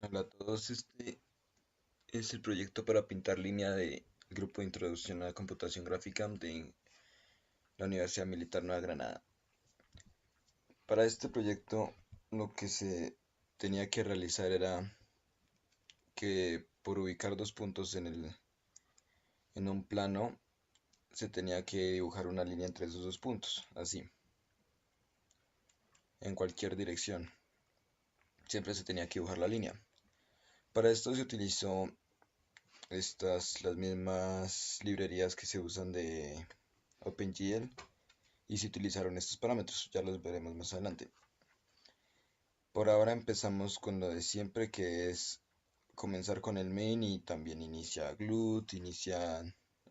Hola a todos, este es el proyecto para pintar línea del grupo de introducción a la computación gráfica de la Universidad Militar Nueva Granada. Para este proyecto lo que se tenía que realizar era que por ubicar dos puntos en un plano se tenía que dibujar una línea entre esos dos puntos, así, en cualquier dirección. Siempre se tenía que dibujar la línea. Para esto se utilizó las mismas librerías que se usan de OpenGL y se utilizaron estos parámetros, ya los veremos más adelante. Por ahora empezamos con lo de siempre, que es comenzar con el main y también inicia GLUT, inicia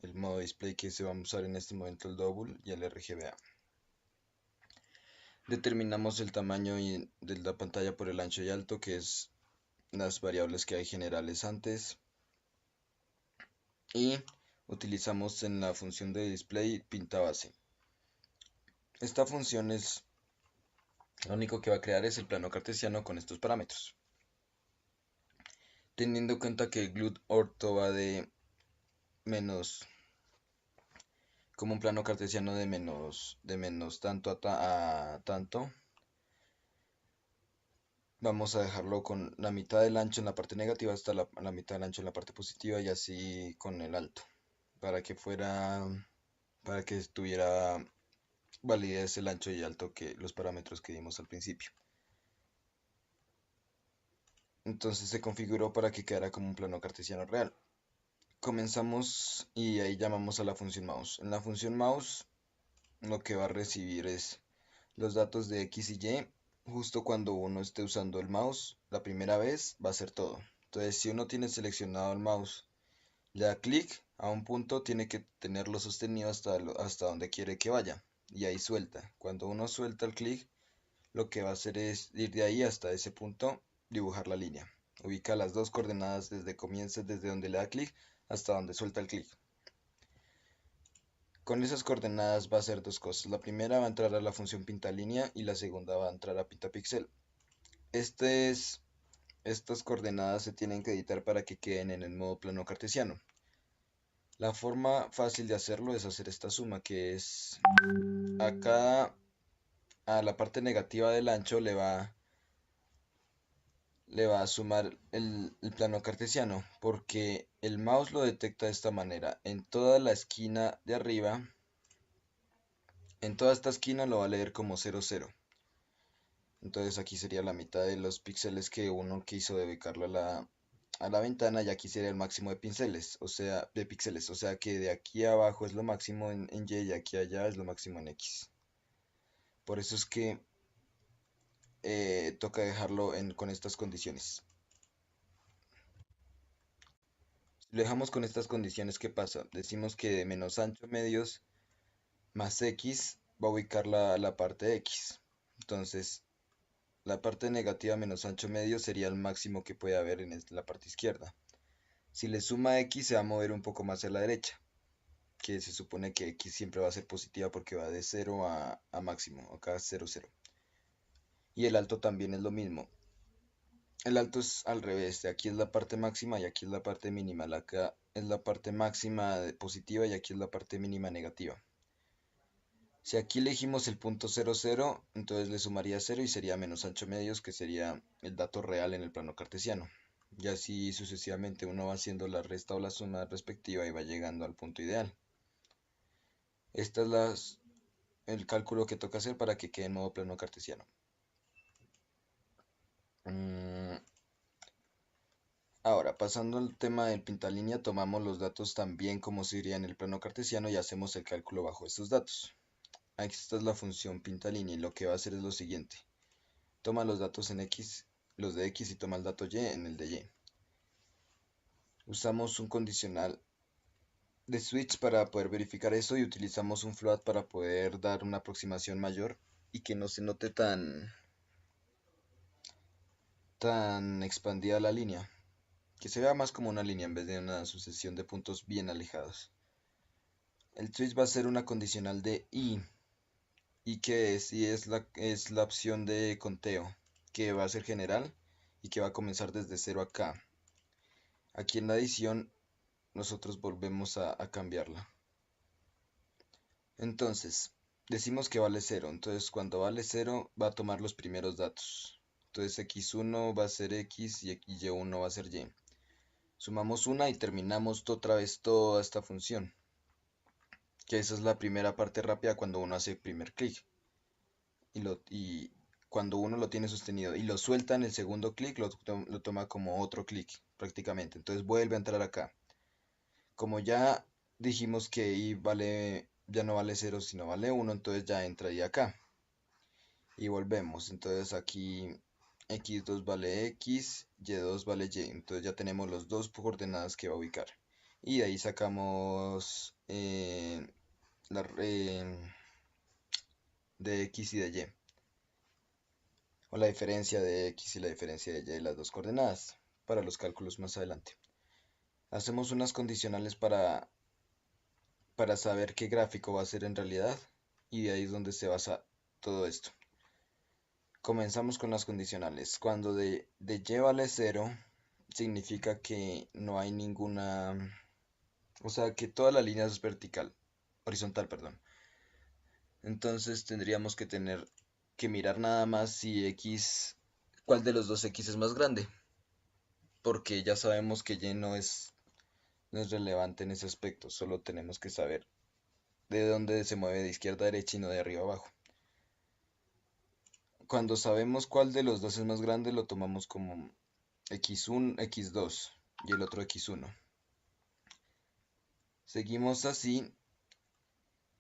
el modo display que se va a usar en este momento el double y el RGBA. Determinamos el tamaño de la pantalla por el ancho y alto, que es las variables que hay generales antes, y utilizamos en la función de display pinta base. Esta función es lo único que va a crear es el plano cartesiano con estos parámetros. Teniendo en cuenta que GLUT orto va de menos, como un plano cartesiano de menos tanto a tanto, vamos a dejarlo con la mitad del ancho en la parte negativa hasta la mitad del ancho en la parte positiva y así con el alto, para que fuera, para que tuviera validez el ancho y alto que los parámetros que dimos al principio. Entonces se configuró para que quedara como un plano cartesiano real. Comenzamos y ahí llamamos a la función mouse. En la función mouse lo que va a recibir es los datos de X y Y. Justo cuando uno esté usando el mouse la primera vez va a ser todo. Entonces si uno tiene seleccionado el mouse, le da clic a un punto, tiene que tenerlo sostenido hasta donde quiere que vaya. Y ahí suelta. Cuando uno suelta el clic, lo que va a hacer es ir de ahí hasta ese punto, dibujar la línea. Ubica las dos coordenadas desde donde le da clic hasta donde suelta el clic. Con esas coordenadas va a hacer dos cosas. La primera va a entrar a la función pintalínea y la segunda va a entrar a pintapixel. Estas coordenadas se tienen que editar para que queden en el modo plano cartesiano. La forma fácil de hacerlo es hacer esta suma, que es a la parte negativa del ancho le va a sumar el plano cartesiano, porque el mouse lo detecta de esta manera. En toda la esquina de arriba, en toda esta esquina lo va a leer como 00. Entonces aquí sería la mitad de los píxeles que uno quiso dedicarlo a la ventana, y aquí sería el máximo de píxeles, o sea que de aquí a abajo es lo máximo en Y y aquí allá es lo máximo en X. Por eso es que toca dejarlo con estas condiciones. Si lo dejamos con estas condiciones, ¿qué pasa? Decimos que de menos ancho medios más X va a ubicar la parte X. Entonces, la parte negativa menos ancho medio sería el máximo que puede haber en la parte izquierda. Si le suma X se va a mover un poco más a la derecha, que se supone que X siempre va a ser positiva porque va de 0 a máximo, acá es 0, 0. Y el alto también es lo mismo. El alto es al revés, de aquí es la parte máxima y aquí es la parte mínima. Acá es la parte máxima positiva y aquí es la parte mínima negativa. Si aquí elegimos el punto 0, 0, entonces le sumaría 0 y sería menos ancho medios, que sería el dato real en el plano cartesiano. Y así sucesivamente uno va haciendo la resta o la suma respectiva y va llegando al punto ideal. Este es el cálculo que toca hacer para que quede en modo plano cartesiano. Mm, Ahora, pasando al tema del pintalínea, tomamos los datos también como se diría en el plano cartesiano y hacemos el cálculo bajo estos datos. Aquí está la función pintalínea y lo que va a hacer es lo siguiente. Toma los datos en X, los de X, y toma el dato Y en el de Y. Usamos un condicional de switch para poder verificar eso y utilizamos un float para poder dar una aproximación mayor y que no se note tan expandida la línea, que se vea más como una línea en vez de una sucesión de puntos bien alejados. El switch va a ser una condicional de y que es, y es la opción de conteo, que va a ser general y que va a comenzar desde cero acá. Aquí en la adición nosotros volvemos a cambiarla. Entonces, decimos que vale cero. Entonces, cuando vale cero va a tomar los primeros datos. Entonces, x1 va a ser x y y1 va a ser y. Sumamos una y terminamos otra vez toda esta función. Que esa es la primera parte rápida cuando uno hace el primer clic. Y cuando uno lo tiene sostenido y lo suelta en el segundo clic, lo toma como otro clic prácticamente. Entonces vuelve a entrar acá. Como ya dijimos que y vale, ya no vale cero sino vale uno, entonces ya entra y acá. Y volvemos. Entonces aquí x2 vale x, y2 vale y. Entonces ya tenemos los dos coordenadas que va a ubicar. Y de ahí sacamos la, de x y de y. O la diferencia de x y la diferencia de y, las dos coordenadas, para los cálculos más adelante. Hacemos unas condicionales para saber qué gráfico va a ser en realidad, y de ahí es donde se basa todo esto. Comenzamos con las condicionales. Cuando de y vale 0, significa que no hay ninguna, o sea, que toda la línea es horizontal, perdón. Entonces tendríamos que tener que mirar nada más si x, cuál de los dos x es más grande, porque ya sabemos que y no es relevante en ese aspecto, solo tenemos que saber de dónde se mueve de izquierda a derecha y no de arriba a abajo. Cuando sabemos cuál de los dos es más grande, lo tomamos como x1, x2 y el otro x1. Seguimos así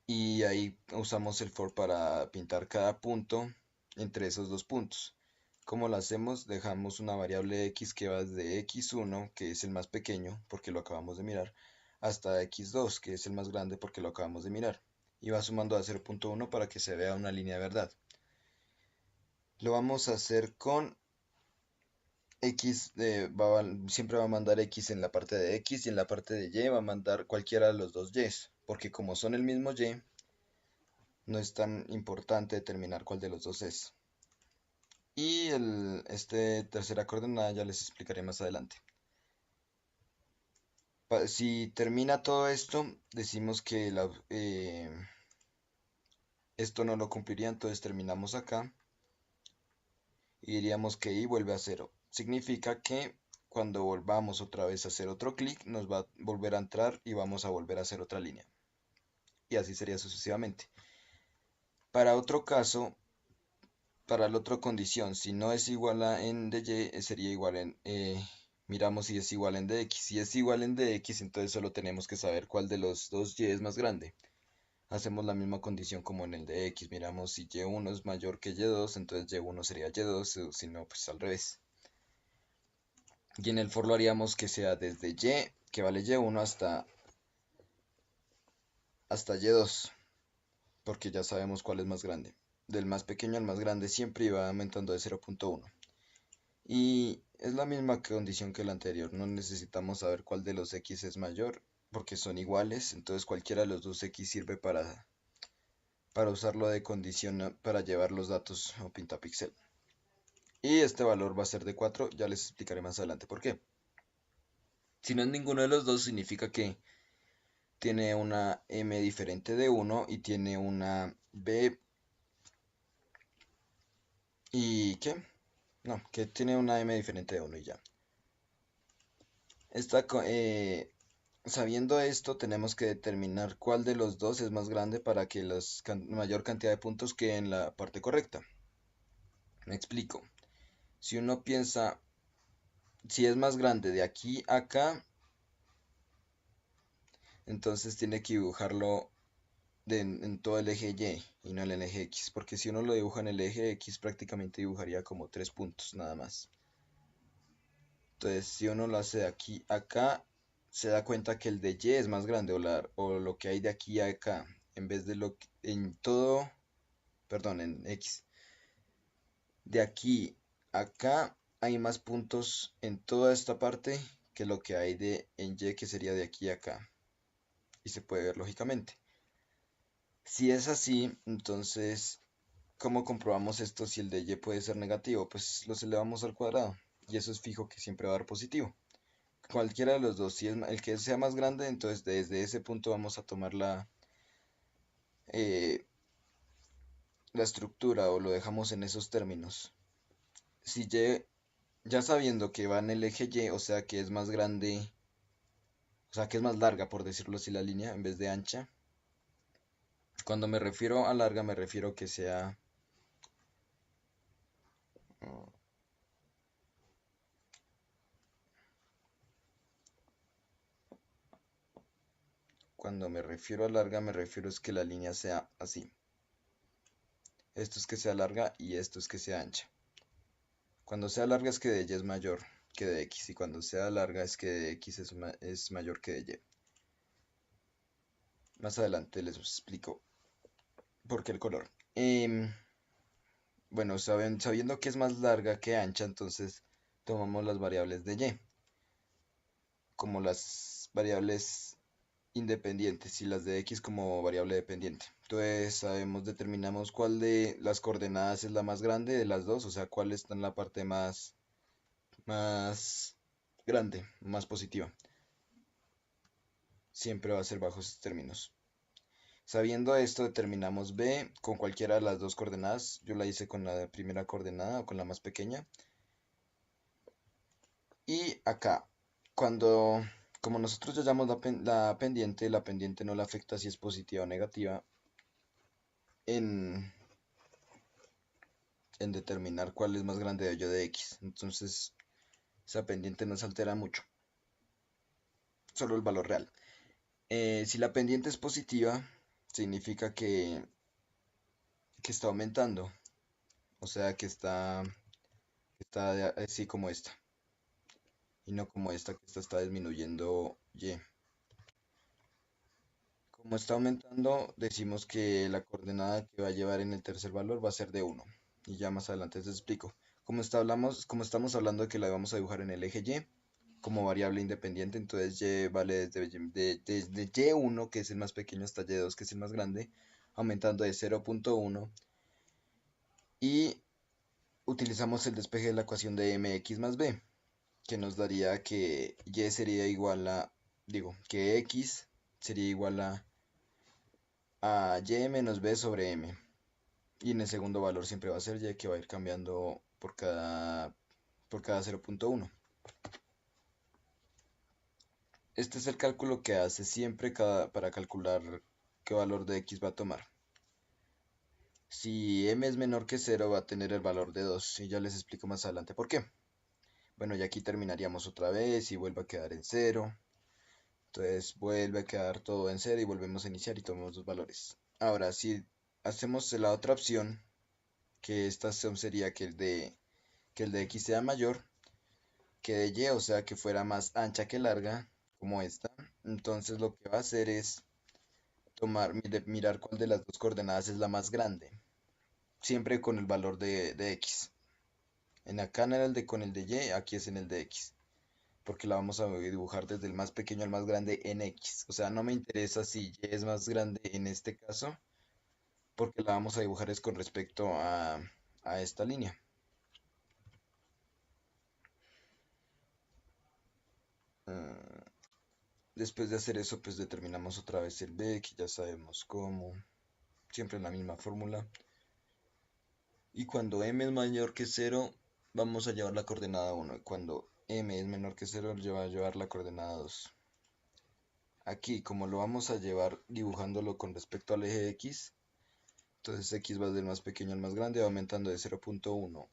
y ahí usamos el for para pintar cada punto entre esos dos puntos. ¿Cómo lo hacemos? Dejamos una variable x que va desde x1, que es el más pequeño porque lo acabamos de mirar, hasta x2, que es el más grande porque lo acabamos de mirar. Y va sumando a 0.1 para que se vea una línea de verdad. Lo vamos a hacer con x, siempre va a mandar x en la parte de x y en la parte de y va a mandar cualquiera de los dos y's, porque como son el mismo y, no es tan importante determinar cuál de los dos es. Y este tercera coordenada ya les explicaré más adelante. Si termina todo esto, decimos que esto no lo cumpliría, entonces terminamos acá y diríamos que y vuelve a cero. Significa que cuando volvamos otra vez a hacer otro clic, nos va a volver a entrar y vamos a volver a hacer otra línea. Y así sería sucesivamente. Para otro caso, para la otra condición, si no es igual a en de y, sería igual en, miramos si es igual en de x. Si es igual en de x, entonces solo tenemos que saber cuál de los dos y es más grande. Hacemos la misma condición como en el de x, miramos si y1 es mayor que y2, entonces y1 sería y2, o si no, pues al revés. Y en el for lo haríamos que sea desde y, que vale y1, hasta y2, porque ya sabemos cuál es más grande. Del más pequeño al más grande siempre iba aumentando de 0.1. Y es la misma condición que la anterior, no necesitamos saber cuál de los x es mayor, porque son iguales, entonces cualquiera de los dos x sirve para usarlo de condición para llevar los datos a pintapixel. Y este valor va a ser de 4, ya les explicaré más adelante por qué. Si no es ninguno de los dos, significa que tiene una m diferente de 1 y tiene una b y ¿qué? No, que tiene una m diferente de 1 y ya. Sabiendo esto, tenemos que determinar cuál de los dos es más grande para que la mayor cantidad de puntos quede en la parte correcta. Me explico. Si uno piensa, si es más grande de aquí a acá, entonces tiene que dibujarlo en todo el eje Y no en el eje X, porque si uno lo dibuja en el eje X prácticamente dibujaría como 3 puntos nada más. Entonces si uno lo hace de aquí a acá, se da cuenta que el de Y es más grande, o lo que hay de aquí a acá, en vez de lo que en todo, perdón, en X. De aquí a acá hay más puntos en toda esta parte que lo que hay en Y, que sería de aquí a acá. Y se puede ver lógicamente. Si es así, entonces, ¿cómo comprobamos esto si el de y puede ser negativo? Pues los elevamos al cuadrado. y eso es fijo que siempre va a dar positivo. Cualquiera de los dos, si es el que sea más grande, entonces desde ese punto vamos a tomar eh, la estructura o lo dejamos en esos términos. Si Y, ya sabiendo que va en el eje Y, o sea que es más grande, o sea que es más larga, por decirlo así, la línea en vez de ancha. Cuando me refiero a larga, me refiero que sea... mm, Cuando me refiero a larga, me refiero es que la línea sea así. Esto es que sea larga y esto es que sea ancha. Cuando sea larga es que de Y es mayor que de X, y cuando sea larga es que de X es mayor que de Y. Más adelante les explico por qué el color. Bueno, sabiendo que es más larga que ancha, entonces tomamos las variables de Y como las variables independientes y las de X como variable dependiente. Entonces determinamos cuál de las coordenadas es la más grande de las dos, o sea, cuál está en la parte más grande, más positiva. Siempre va a ser bajo esos términos. Sabiendo esto, determinamos B con cualquiera de las dos coordenadas. Yo la hice con la primera coordenada o con la más pequeña. Y acá, cuando, como nosotros ya llamamos la pendiente no le afecta si es positiva o negativa en, en determinar cuál es más grande de y o de X. Entonces, esa pendiente no se altera mucho, solo el valor real. Si la pendiente es positiva, significa que está aumentando, o sea que está así como esta, y no como esta, que esta está disminuyendo Y. Como está aumentando, decimos que la coordenada que va a llevar en el tercer valor va a ser de 1. Y ya más adelante les explico. Como estamos hablando de que la vamos a dibujar en el eje Y como variable independiente, entonces Y vale desde Y1, que es el más pequeño, hasta Y2, que es el más grande, aumentando de 0.1. Y utilizamos el despeje de la ecuación de mx más b, que nos daría que Y sería igual a, digo, que X sería igual a Y menos B sobre M. Y en el segundo valor siempre va a ser Y, que va a ir cambiando por cada 0.1. Este es el cálculo que hace siempre para calcular qué valor de X va a tomar. Si M es menor que 0 va a tener el valor de 2 y ya les explico más adelante por qué. Bueno, y aquí terminaríamos otra vez y vuelve a quedar en 0. Entonces vuelve a quedar todo en 0 y volvemos a iniciar y tomamos dos valores. Ahora, si hacemos la otra opción, que esta opción sería que el de X sea mayor que de Y, o sea que fuera más ancha que larga, como esta, entonces lo que va a hacer es mirar cuál de las dos coordenadas es la más grande, siempre con el valor de X. Acá en el de con el de Y, aquí es en el de X, porque la vamos a dibujar desde el más pequeño al más grande en X. O sea, no me interesa si Y es más grande en este caso, porque la vamos a dibujar es con respecto a esta línea. Mm, Después de hacer eso, pues determinamos otra vez el B, que ya sabemos cómo, siempre en la misma fórmula. Y cuando m es mayor que 0, vamos a llevar la coordenada 1. Y cuando m es menor que 0, va a llevar la coordenada 2. Aquí, como lo vamos a llevar dibujándolo con respecto al eje X, entonces X va del más pequeño al más grande, va aumentando de 0.1.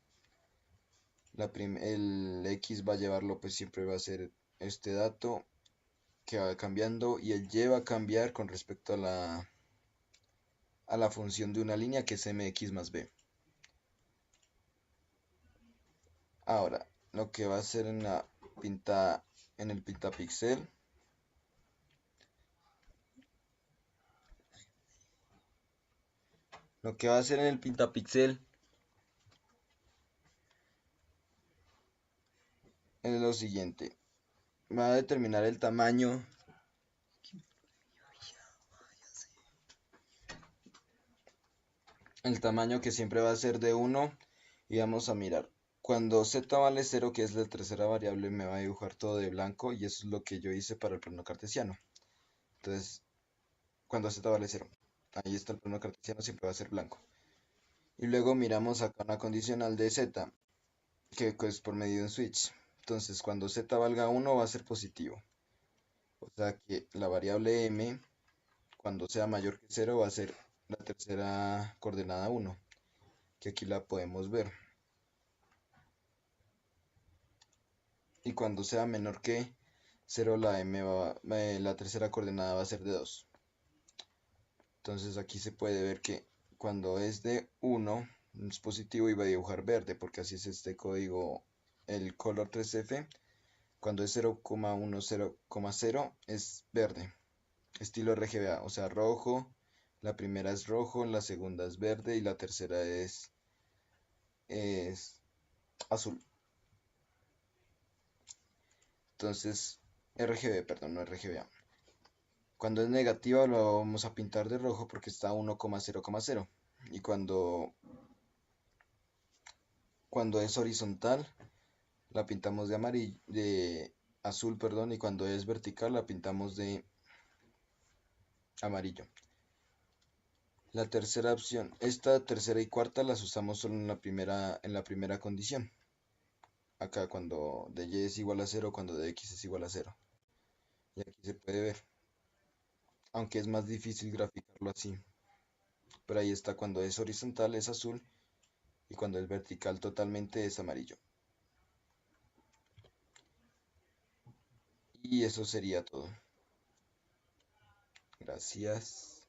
El X va a llevarlo, pues siempre va a ser este dato que va cambiando, y el Y va a cambiar con respecto a la función de una línea que es mx más b. Ahora, lo que va a hacer en el pintapixel, lo que va a hacer en el pintapixel es lo siguiente. Va a determinar el tamaño que siempre va a ser de 1, y vamos a mirar. Cuando z vale cero, que es la tercera variable, me va a dibujar todo de blanco y eso es lo que yo hice para el plano cartesiano. Entonces, cuando z vale cero, ahí está el plano cartesiano, siempre va a ser blanco. Y luego miramos acá una condicional de z, que es por medio de un switch. Entonces, cuando z valga uno va a ser positivo. O sea que la variable m, cuando sea mayor que cero, va a ser la tercera coordenada uno, que aquí la podemos ver. Y cuando sea menor que cero, la tercera coordenada va a ser de 2. Entonces aquí se puede ver que cuando es de 1 es positivo y va a dibujar verde, porque así es este código, el color 3F. Cuando es 0,10,0 es verde, estilo RGBA, o sea, rojo. La primera es rojo, la segunda es verde y la tercera es azul. Entonces, RGB, perdón, no RGBA. Cuando es negativa lo vamos a pintar de rojo porque está a 1,0,0. Y cuando es horizontal la pintamos de amarillo, de azul, perdón, y cuando es vertical la pintamos de amarillo. La tercera opción, esta tercera y cuarta las usamos solo en la primera condición. Acá cuando de y es igual a cero, cuando de x es igual a cero. Y aquí se puede ver, aunque es más difícil graficarlo así. Pero ahí está, cuando es horizontal es azul y cuando es vertical totalmente es amarillo. Y eso sería todo. Gracias.